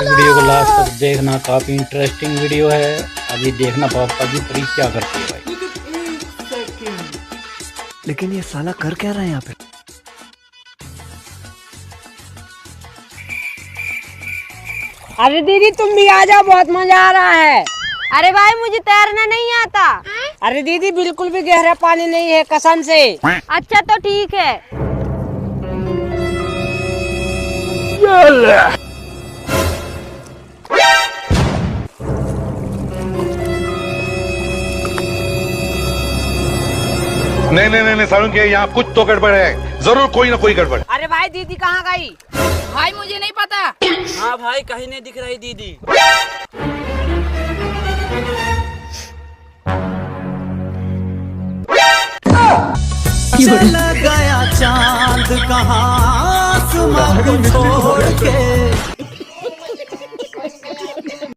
Video को last तक देखना, काफी इंटरेस्टिंग वीडियो है। अभी देखना पापा जी परी क्या करते हैं भाई। लेकिन ये साला कर क्या रहा है यहाँ पे? अरे दीदी तुम भी आ जाओ, बहुत मजा आ रहा है। अरे भाई मुझे तैरना नहीं आता। अरे दीदी बिल्कुल भी गहरा पानी नहीं है कसम से। अच्छा तो ठीक है। नहीं सारुण के यहाँ कुछ तो गड़बड़ है, जरूर कोई ना कोई गड़बड़। अरे भाई दीदी कहाँ गई? भाई मुझे नहीं पता। हाँ भाई कहीं नहीं दिख रही दीदी। चला गया चांद कहाँ आसमां को छोड़ के।